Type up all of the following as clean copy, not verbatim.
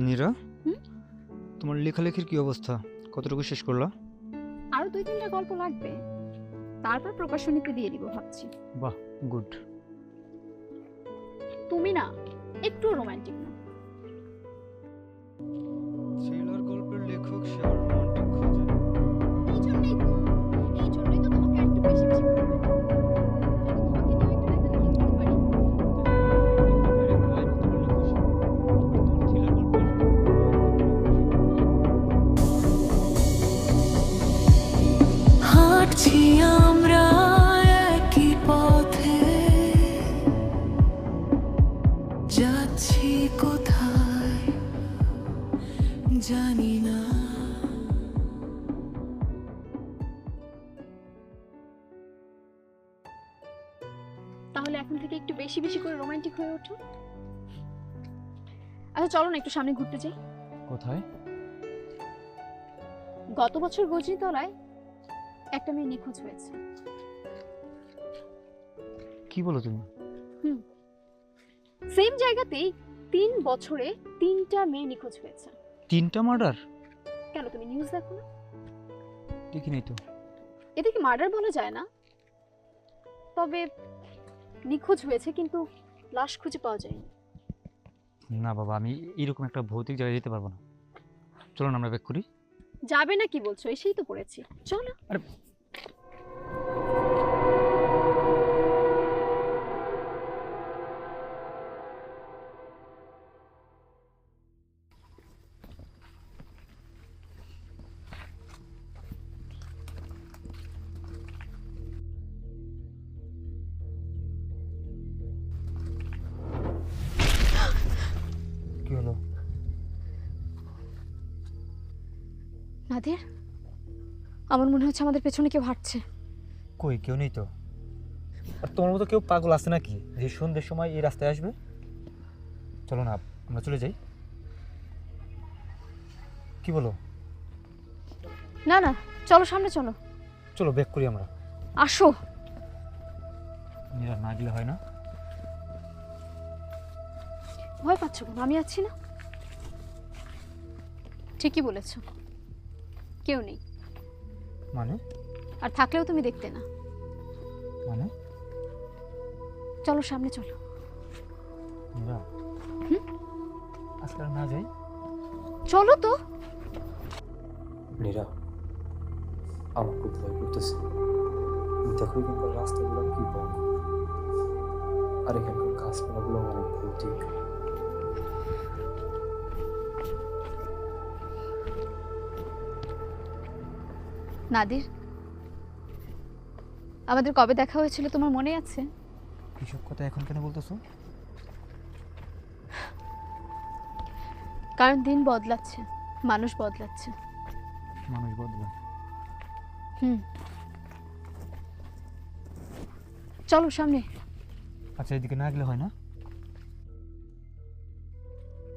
নীরা, হুম? তোমার লেখালেখির কি অবস্থা? কতটুকু শেষ করলা? আরো 2-3টা গল্প লাগবে, তারপর প্রকাশনীতে দিয়ে দিব ভাবছি। বাহ, গুড। তুমি না একটু রোমান্টিক না। থ্রিলার গল্পের লেখক সে আর রোমান্টিক খোঁজে। এই জন্যই তো তোমাকে একটু বেশি বেশি করে বলি। যাতে তোমাকে নিয়ে একটু লেখালেখি করতে পারি। হাঁটছি আমরা একই পথে, যাচ্ছি কোথায় জানি না। তাহলে এখন থেকে একটু বেশি বেশি করে রোমান্টিক হয়ে ওঠো। আচ্ছা চলো না একটু সামনে ঘুরতে যাই। কোথায়? গত বছর গজনীতলায় একটা মেয়ে নিখোঁজ হয়েছে। কি বলো তুমি? সেম জায়গাতেই 3 বছরে 3টা মেয়ে নিখোঁজ হয়েছে। 3টা মার্ডার? কেন তুমি নিউজ দেখো না? দেখি নাই তো। এদিকে মার্ডার বলা যায় না, তবে নিখোঁজ হয়েছে কিন্তু লাশ খুঁজে পাওয়া যায়নি। না বাবা, আমি এরকম একটা ভৌতিক জায়গায় যেতে পারবো না। চলো না আমরা ব্যাক করি। যাবে না কি বলছো? এসেই তো পড়েছি, চলো। আরে কি হলো? নাদের, আমার মনে হচ্ছে আমাদের পেছনে কেউ হাঁটছে। কই, কেউ নেই তো। আর তোমার মতো কেউ পাগল আছে নাকি যে সন্ধ্যের সময় এই রাস্তায় আসবে? চলো না আমরা চলে যাই। কি বলো? না না, চলো সামনে চলো। চলো ব্যাক করি আমরা। আসো। নীরা, না গেলে হয় না? ভয় পাচ্ছ কেন? আমি আছি না। ঠিকই বলেছো, কেউ নেই। মানে? আর থাকলেও তুমি দেখতে না। মানে? চলো সামনে চলো। নীরা, আজকে আর না যাই? চলো তো। নীরা, আমার খুব ভয় করতেছে। দেখো এখানকার রাস্তাগুলো কি বড়, আর এখানকার গাছপালাগুলো অনেক ভৌতিক। নাদির, আমাদের কবে দেখা হয়েছিল তোমার মনে আছে? এসব কথা এখন কেন বলতেছো? কারণ দিন বদলাচ্ছে, মানুষ বদলাচ্ছে। মানুষ বদলায়। চলো সামনে। আচ্ছা, এদিকে না গেলে হয় না?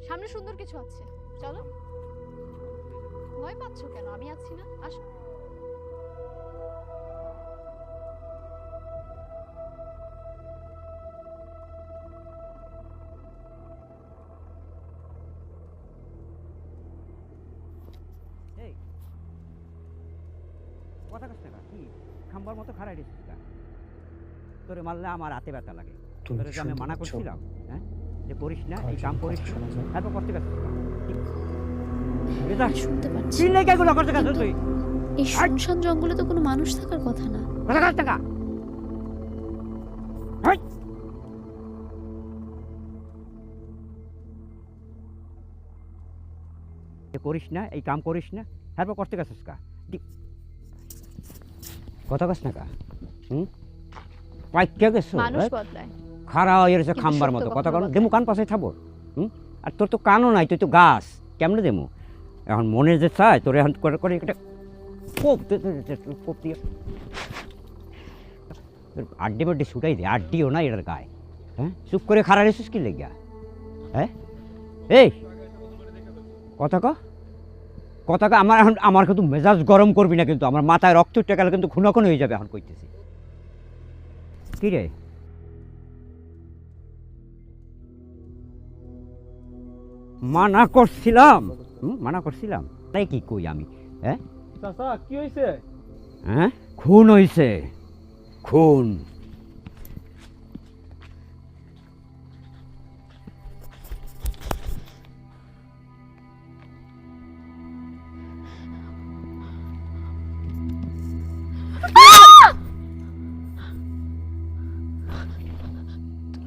সামনে সুন্দর কিছু আছে, চলো। ভয় পাচ্ছ কেন? আমি আছি না, আসো। এই কথা কস না কি খাম্বার মতো খাড়াই রেছিস কা? তোরে মারলে আমার হাতে ব্যথা লাগে। তুমি তোরে যে আমি শুনতে মানা পাচ্ছ? করছিলাম, হ্যাঁ, যে করিস না, আমার এই কাম কথা করিস না, শোনা যায়? তারপর করতে গেছিস শুনতে পাচ্ছি। তুই লেগে এগুলো করতে গেছিস তুই? এই শুনশান জঙ্গলে তো কোনো মানুষ থাকার কথা না। কথা কস টাকা করিস না, এই কাম করিস না, তারপর করতে গেছিস কা? কথা কস না কা? পাইকা গেছো মানুষ বদলায়। খাড়া হয়ে গেছে কিন্তু খাম্বার সত্য মতো। কখনো কথা কন বদলায় দেমু কান পাশে থাকবো। আর তোর তো কানও নাই, তুই তো গাছ, কেমনে দেমু? এখন মনে যে চায় তোর এখন করে করে একটা কোপ কোপ দিয়ে আড্ডি বাড্ডি ছুটাই দে। আড্ডিও না এটার গায়ে। হ্যাঁ, চুপ করে খাড়া রেছিস কি লেগিয়া? হ্যাঁ, এই কথা ক, কথা ক। আমার এখন আমার কিন্তু মেজাজ গরম করবি না কিন্তু, আমার মাথায় রক্ত উঠে গেলে কিন্তু খুনাখুন হয়ে যাবে। এখন কইতেছি কি রে? মানা করছিলাম, মানা করছিলাম, তাই কি কই আমি? হ্যাঁ চাচা কি হয়েছে? হ্যাঁ, খুন হইছে, খুন।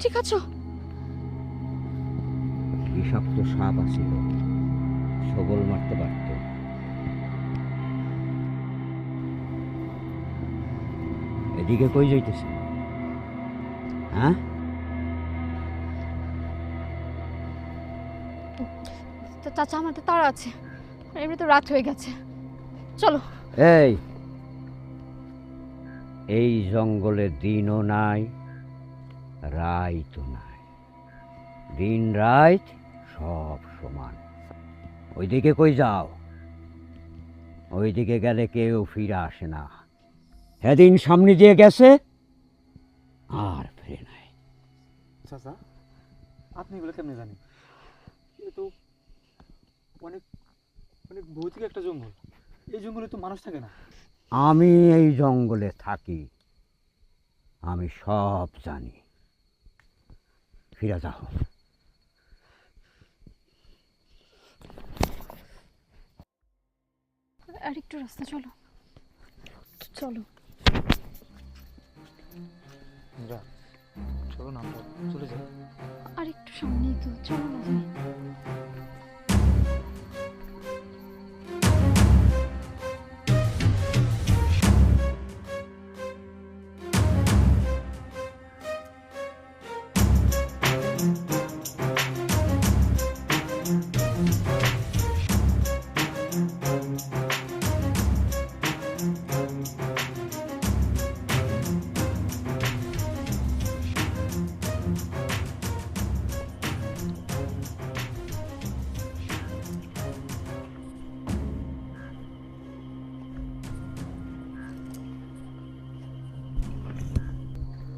ঠিক আছো? বিষাক্ত সাপ আছিল, সবল মারতে পারত। এদিকে কই যাইতেছে? হ্যাঁ, চাচা আমাদের তাড়া আছে, এমনি তো রাত হয়ে গেছে, চলো। এই এই জঙ্গলে দিনও নাই, রাইতও নাই, দিন রাত সব সমান। ওইদিকে কই যাও? ওইদিকে গেলে কেউ ফিরে আসে না। সেদিন সামনে দিয়ে গেছে আর ফিরে নাই। চাচা আপনি এগুলো কেমনে জানেন? এটা তো অনেক অনেক ভৌতিক একটা জঙ্গল, এই জঙ্গলে তো মানুষ থাকে না। আমি এই জঙ্গলে থাকি, আমি সব জানি। ফিরে যাও। আর একটু রাস্তা, চলো চলো। মীরা, চলো না আমরা চলে যাই। আর একটু সামনেই তো, চলো না যাই।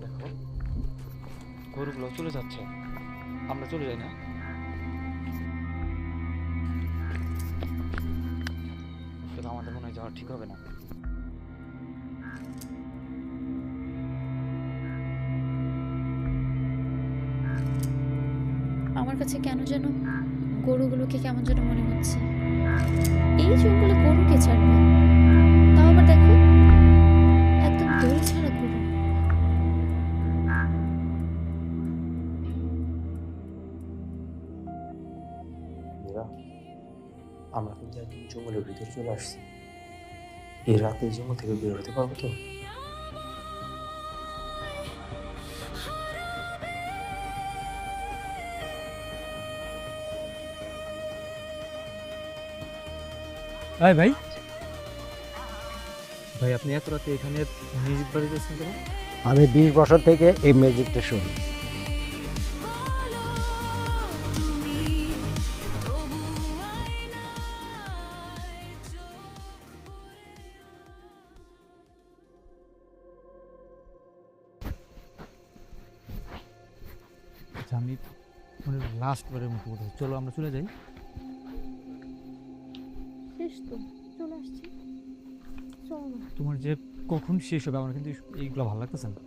দেখো গরুগুলো চলে যাচ্ছে, আমরা চলে যাই না? আসলে আমাদের মনে হয় যাওয়া ঠিক হবে না। আমার কাছে কেন যেন গরুগুলোকে কেমন যেন মনে হচ্ছে। এই জঙ্গলে গরুকে ছাড়বে, তাও আবার দেখো একদম দড়ি ছাড়া গরু। মীরা, আমরা কিন্তু একদম জঙ্গলের ভিতরে চলে আসছি। এই রাতে এই জঙ্গল থেকে বের হতে পারবো তো? ভাই ভাই ভাই, আপনি এত রাতে এখানে মিউজিক বাজাচ্ছেন কেন? আমি 20 বছর থেকে এই মিউজিকটা শুনি। আচ্ছা, আমি মানে লাস্ট বারের মতো বলতে চলো আমরা চলে যাই। শেষ তো, চলে আসছি, চলো না। তোমার যে কখন শেষ হবে আমার কিন্তু এইগুলো ভালো লাগতেছে না।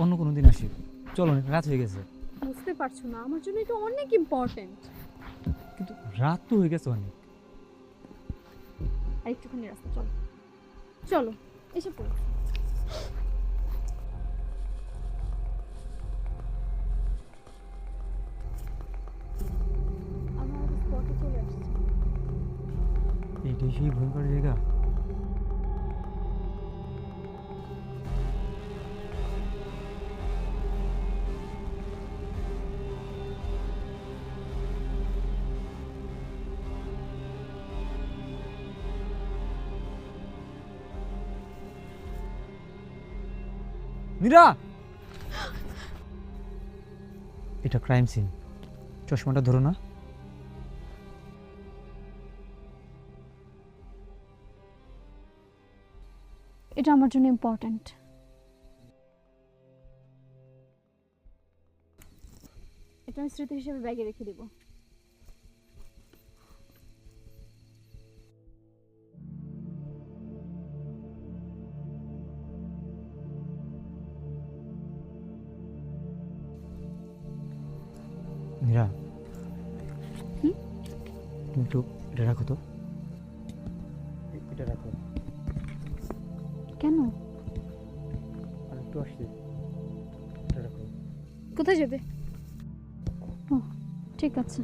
অন্য কোনো দিন আসি, চলো, অনেক রাত হয়ে গেছে। বুঝতে পারছো না, আমার জন্য এটা অনেক ইম্পর্টেন্ট। কিন্তু রাত তো হয়ে গেছে অনেক। আর একটুখানি রাস্তা, চলো চলো, এসে পড়ো। আমরা আমাদের স্পটে চলে আসছি। এইটাই সেই ভয়ঙ্কর জায়গা। মীরা, এটা ক্রাইম সিন, চশমাটা ধরো না। এটা আমার জন্য ইম্পর্ট্যান্ট। এটা আমি স্মৃতি হিসেবে ব্যাগে রেখে দিব। নীরা, হুম? তুমি একটু এটা রাখো তো, এটা রাখো, কেন? আর একটু আসছে, এটা রাখো। কোথায় যাবে? ও ঠিক আছে।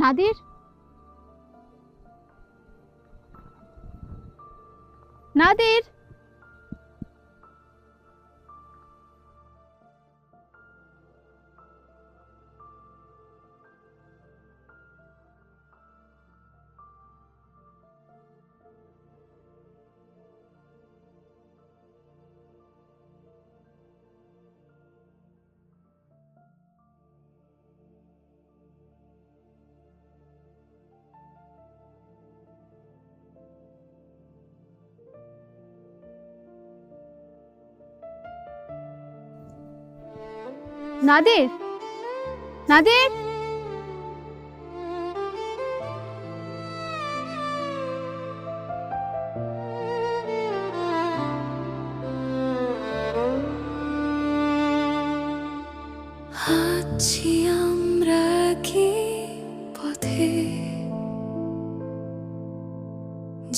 নাদির, নাদির, নাদির, নাদির, আছি আমরা কি পথে,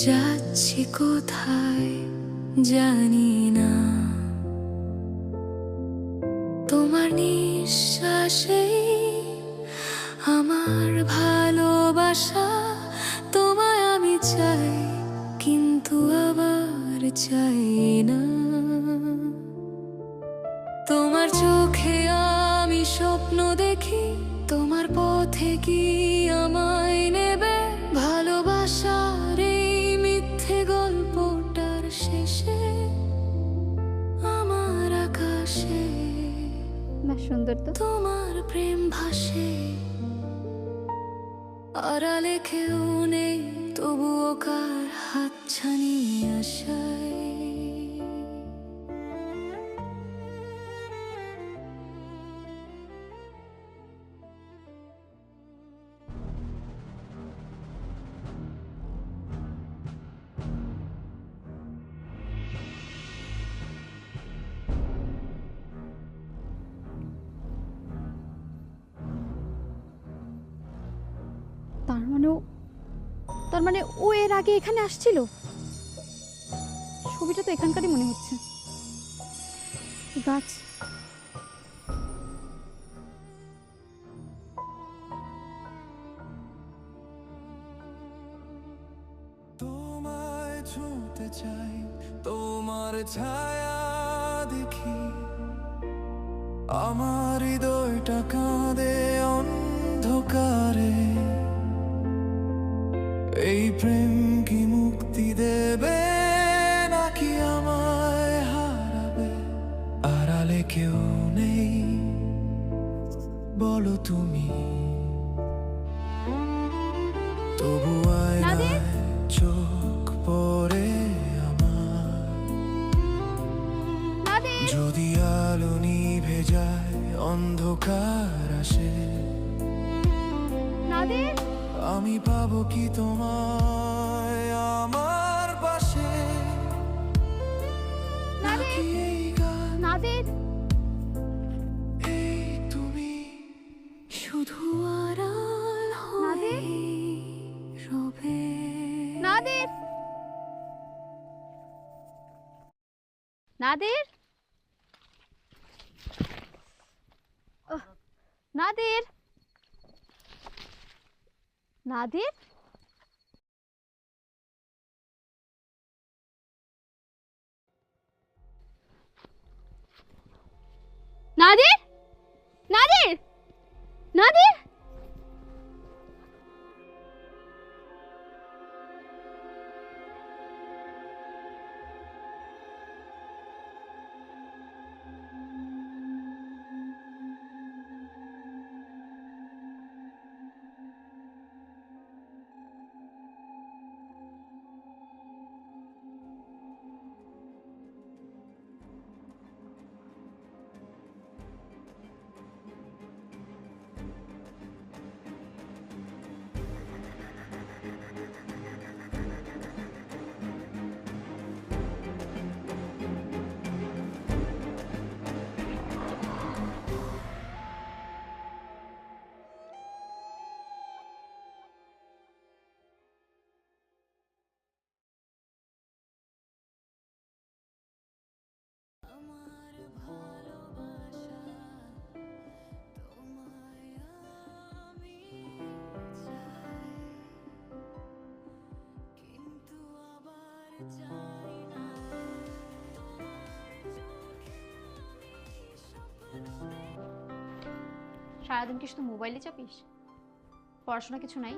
যাচ্ছি কোথায় জানি না। তোমার নিঃশ্বাসে আমার ভালোবাসা, তোমায় আমি চাই কিন্তু আবার চাই না। তোমার চোখে আমি স্বপ্ন দেখি, তোমার পথে কি আমায় নেবে। ভালোবাসার এই মিথ্যে গল্পটার শেষে আমার আকাশে বেশ সুন্দর তো। তোমার প্রেম ভাসে, আড়ালে কেউ নেই তবুও কার হাতছানি আশায়। তার মানে ও এর আগে এখানে আসছিল। ছবিটা তো এখানকারই মনে হচ্ছে। গাছ, তোমায় ছুঁতে চাই, তোমার ছায়া দেখি, আমার হৃদয়টা কাঁদে অন্ধকারে। এই প্রেম কি মুক্তি দেবে নাকি আমায় হারাবে। আড়ালে কেউ নেই বলো তুমি, তবু আয়নায় চোখ পড়ে আমার। যদি আলো নিভে যায় অন্ধকার আসে, আমি পাবো কি তোমায় আমার পাশে। নাকি এই গান, এই তুমি শুধু আড়াল হয়ে রবে। নাদির, নাদির, নাদির, নাদির, নাদির, নাদির। সারাদিন কি শুধু মোবাইলে চাপিস? পড়াশোনা কিছু নাই?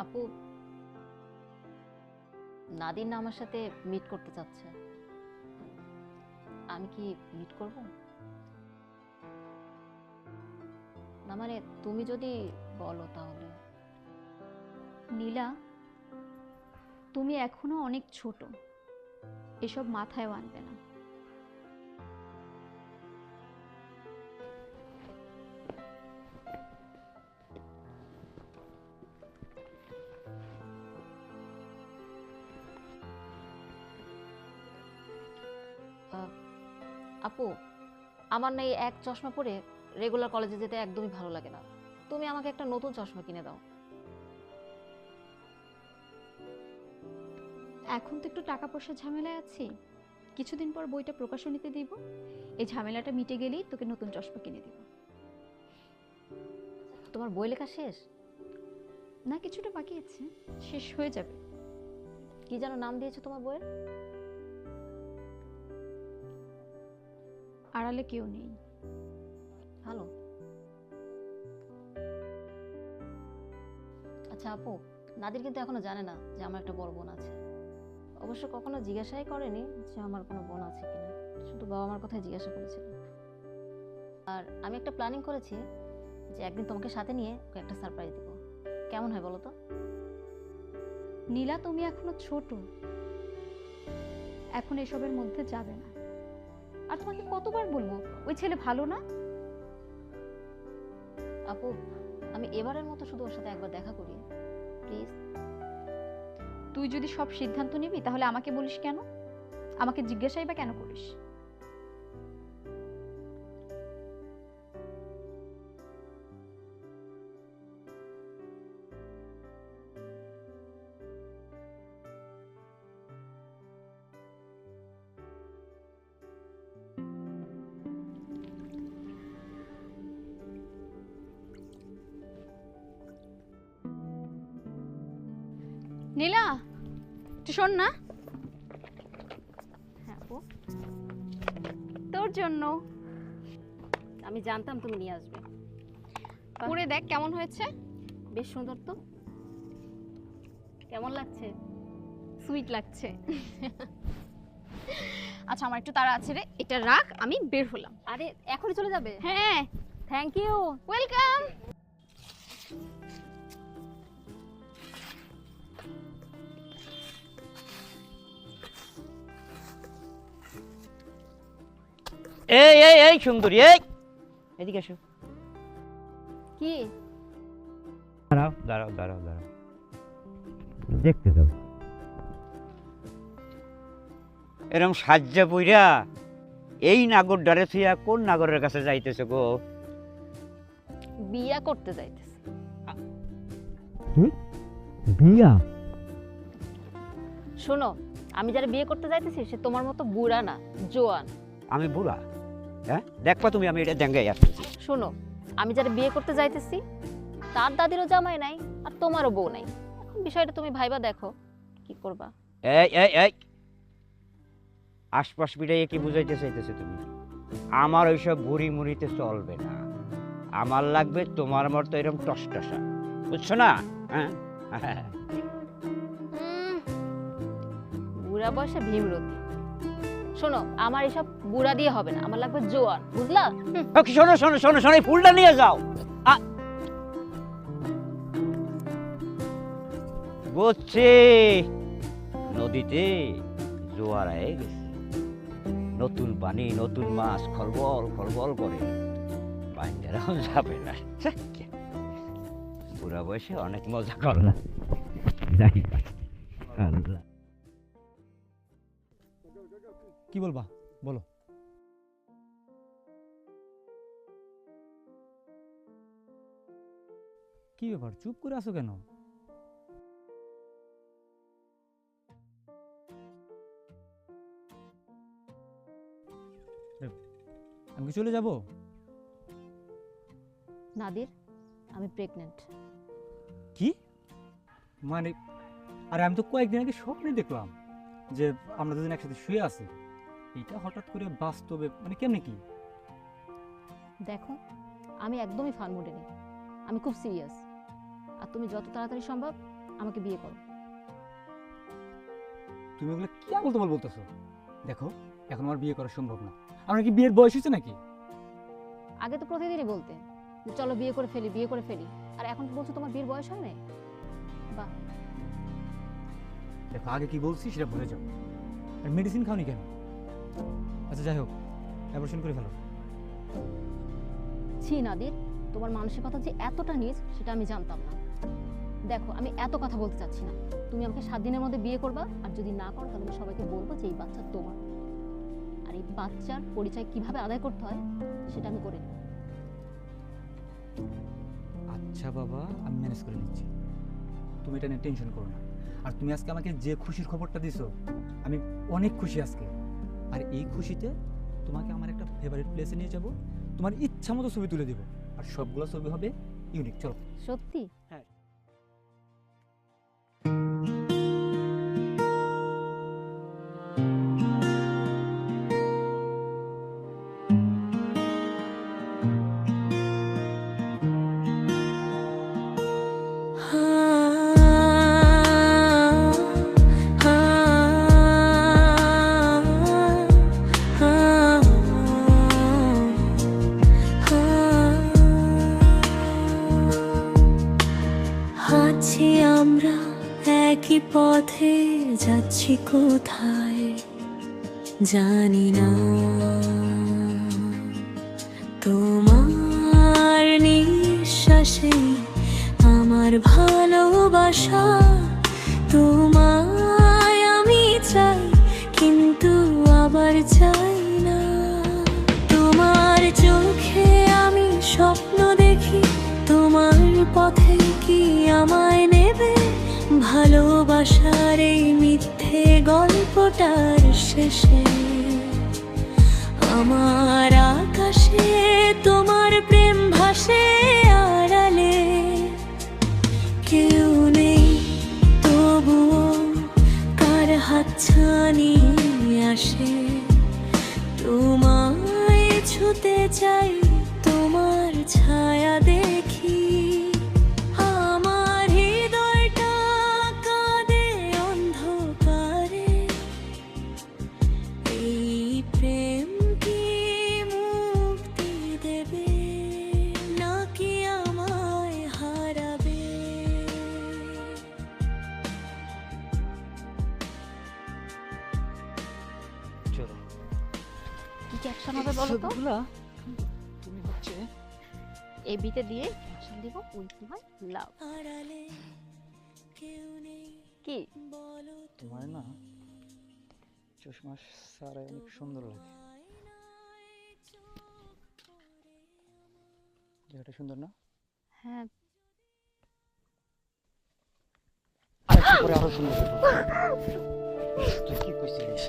আপু, নাদির না আমার সাথে মিট করতে চাচ্ছে। আমি কি মিট করব? না মানে তুমি যদি বলো তাহলে। নীলা, তুমি এখনো অনেক ছোট, এসব মাথায়ও আনবে না। আপু, আমার না এই এক চশমা পরে রেগুলার কলেজে যেতে একদমই ভালো লাগে না। তুমি আমাকে একটা নতুন চশমা কিনে দাও। এখন তো একটু টাকা পয়সার ঝামেলায় আছি, কিছুদিন পর বইটা প্রকাশনীতে দিব, এই ঝামেলাটা মিটে গেলেই তোকে নতুন চশমা কিনে দিব। তোমার বই লেখা শেষ? না, কিছুটা বাকি আছে, শেষ হয়ে যাবে। কি যেন নাম দিয়েছো তোমার বইয়ের? আড়ালে কেউ নেই। ভালো। আচ্ছা আপু, নাদির কিন্তু এখনো জানে না যে আমার একটা বড় বোন আছে। অবশ্য কখনো জিজ্ঞাসাই করেনি যে আমার কোনো বোন আছে কিনা, শুধু বাবা মার কথাই জিজ্ঞাসা করেছিল। আর আমি একটা প্ল্যানিং করেছি যে একদিন তোমাকে সাথে নিয়ে ওকে একটা সারপ্রাইজ দিব। কেমন হয় বলো তো? নীলা, তুমি এখনো ছোট, এখন এসবের মধ্যে যাবে না। আর তোমাকে কতবার বলবো ওই ছেলে ভালো না? আপু, আমি এবারের মতো শুধু ওর সাথে একবার দেখা করি প্লিজ। তুই যদি সব সিদ্ধান্ত নিবি তাহলে আমাকে বলিস কেন? আমাকে জিজ্ঞাসাই বা কেন করিস? নীলা, একটু শোন না। হ্যাঁ আপু, তোর জন্য আমি জানতাম তুমি নিয়ে আসবে। পরে দেখ কেমন হয়েছে। বেশ সুন্দর তো। কেমন লাগছে? সুইট লাগছে। আচ্ছা, আমার একটু তাড়া আছে রে, এটা রাখ, আমি বের হলাম। আরে এখনই চলে যাবে? হ্যাঁ, থ্যাংক ইউ। ওয়েলকাম। এই এই এই সুন্দরী, এই এদিকে এসো। কি? দাঁড়াও দাঁড়াও দাঁড়াও দাঁড়াও, দেখতে দাও। এরম সাজ্জা বইরা এই নাগর ডারে থিয়া কোন নাগরের কাছে যাইতেছে গো? বিয়া করতে যাইতেছে। বিয়া? শোনো, আমি যারা বিয়ে করতে যাইতেছি সে তোমার মতো বুড়া না, জোয়ান। আমি বুড়া? হ্যাঁ, দেখবা তুমি, আমি এটা দেঙ্গাই আসতেছি। শোনো, আমি যারা বিয়ে করতে যাইতেছি তার দাদিরও জামাই নাই আর তোমারও বউ নাই। এখন বিষয়টা তুমি ভাইবা দেখো কি করবা। এই এই এই, আশপাশ বিড়াইয়ে কি বুঝাইতে চাইতেছে তুমি? আমার ওইসব বুড়ি মুড়িতে চলবে না, আমার লাগবে তোমার মতো এরকম টসটসা, বুঝছো না? হ্যাঁ, বুড়া বয়সে ভীমরতি। শোনো, আমার এসব বুড়া দিয়ে হবে না, আমার লাগবে জোয়ান, বুঝলা? ওকে, শোনো শোনো শোনো শোনো, এই ফুলটা নিয়ে যাও। বুঝছি, নদীতে জোয়ার আয়ে গেছে, নতুন পানি নতুন মাছ খলবল খলবল করে, বাইন্ডারাও যাবে না। বুড়া বয়সে অনেক মজা করলাম। কি বলবা বলো। কি ব্যাপার, চুপ করে আছো কেন? আমি কি চলে যাব? নাদির, আমি প্রেগনেন্ট। কি মানে? আরে আমি তো কয়েকদিন আগে স্বপ্নে দেখলাম যে আমরা দুজন একসাথে শুয়ে আছি। এটা হঠাৎ করে বাস্তবে মানে কেমনে কি? দেখো, আমি একদমই ফান মুডে নেই, আমি খুব সিরিয়াস। আর তুমি যত তাড়াতাড়ি সম্ভব আমাকে বিয়ে করো। তুমি ওগুলো কি বলতে বলতেছো? দেখো, এখন আমার বিয়ে করা সম্ভব না। আমার কি বিয়ের বয়স হয়েছে নাকি? আগে তো প্রতিদিনই বলতে যে চলো বিয়ে করে ফেলি, বিয়ে করে ফেলি। আর এখন বলছো তোমার বিয়ের বয়স হয় নাই। বাহ। দেখো, আগে কি বলছি সেটা ভুলে যাও। আর মেডিসিন খাওনি কেন? আচ্ছা যাই হোক, অ্যাবর্শন করে ফেলো। ছি নাদির, তোমার মানসিকতা যে এতটা নিচ সেটা আমি জানতাম না। দেখো, আমি এত কথা বলতে চাচ্ছি না। তুমি আমাকে 7 দিনের মধ্যে বিয়ে করবা, আর যদি না করো তাহলে আমি সবাইকে বলবো যে এই বাচ্চা তোমার। আর এই বাচ্চার পরিচয় কিভাবে আদায় করতে হয় সেটা আমি করে নেব। আচ্ছা বাবা, আমি ম্যানেজ করে নিচ্ছি, তুমি এটা নিয়ে টেনশন করো না। আর তুমি আজকে আমাকে যে খুশির খবরটা দিছো, আমি অনেক খুশি আজকে। আর এই খুশিতে তোমাকে আমার একটা ফেভারিট প্লেসে নিয়ে যাব, তোমার ইচ্ছা মতো ছবি তুলে দেবো। আর সবগুলো ছবি হবে ইউনিক। চলো। সত্যি? হ্যাঁ। আছি আমরা একই পথে, যাচ্ছি কোথায় জানি না। তোমার নিঃশ্বাসে আমার ভালোবাসা, তোমায় আমি চাই কিন্তু আবার চাই না। তোমার চোখে আমি স্বপ্ন দেখি, তোমার পথে কি আমায় নেবে? ভালোবাসার এই মিথ্যে গল্পটার শেষে আমার আকাশে তোমার প্রেম ভাসে, আড়ালে কেউ নেই তবুও কার হাতছানি আসে। তোমায় ছুতে চাই, তোমার ছায়া দেখি, আমার হৃদয়টা কাঁদে অন্ধকারে। এই প্রেম কি মুক্তি দেবে নাকি আমায় হারাবে? চলো। কি ক্যাপশন হবে বলো তো? তুমি হচ্ছে এ বিতে দিয়ে ক্যাপশন দিব, উইথ মাই লাভ। আড়ালে কেউ নেই কি বলো তোমার না চশমা সারাই অনেক সুন্দর লাগে। জায়গাটা সুন্দর না? হ্যাঁ। আরেকটু পরে আরো সুন্দর হবে। তুই কি কইছিলিস?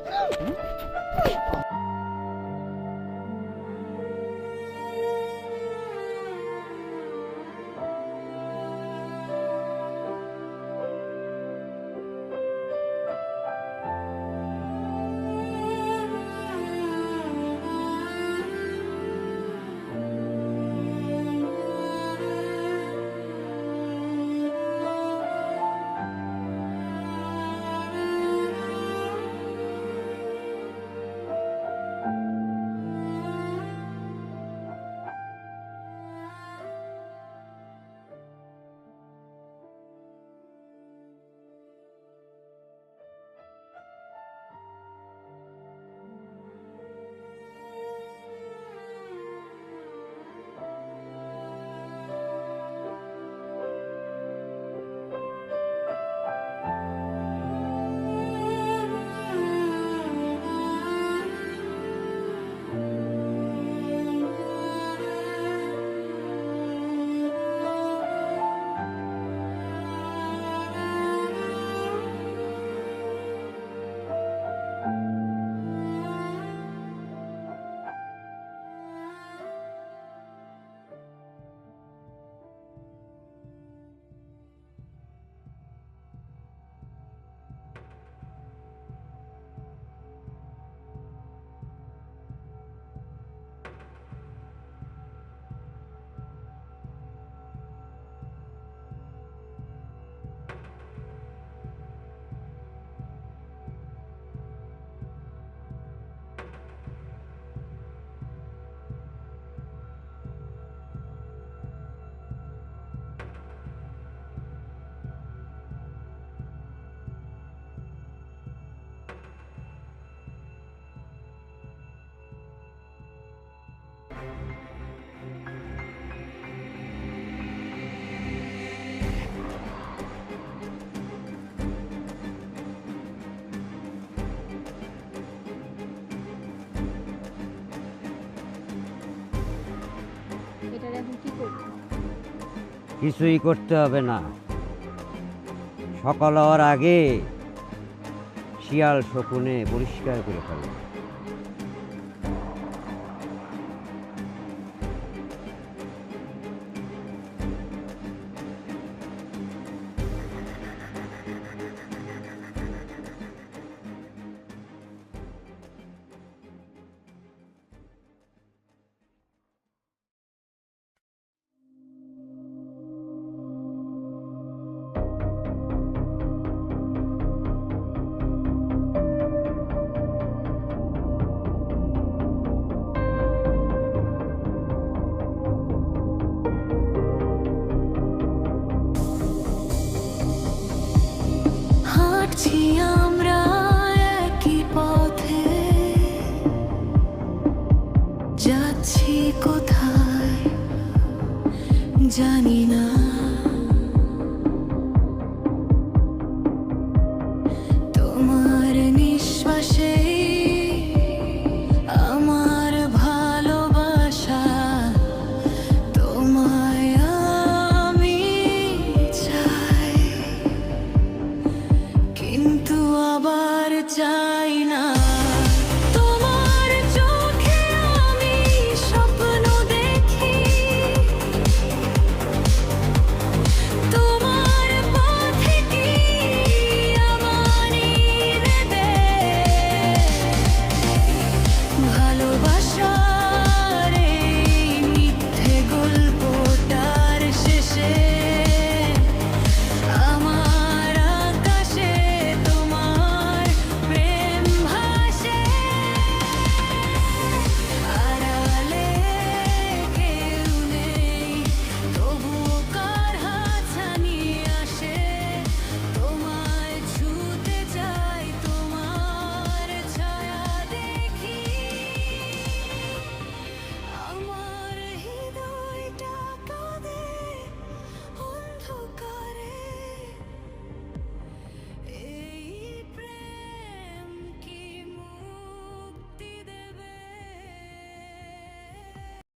কিছুই করতে হবে না, সকাল হওয়ার আগে শিয়াল শকুনে পরিষ্কার করে ফেলবে। হাঁটছি আমরা একই পথে, যাচ্ছি কোথায় জানি না। তোমার নিঃশ্বাসে আমার ভালোবাসা, তোমায় আমি চাই, কিন্তু আবার চাই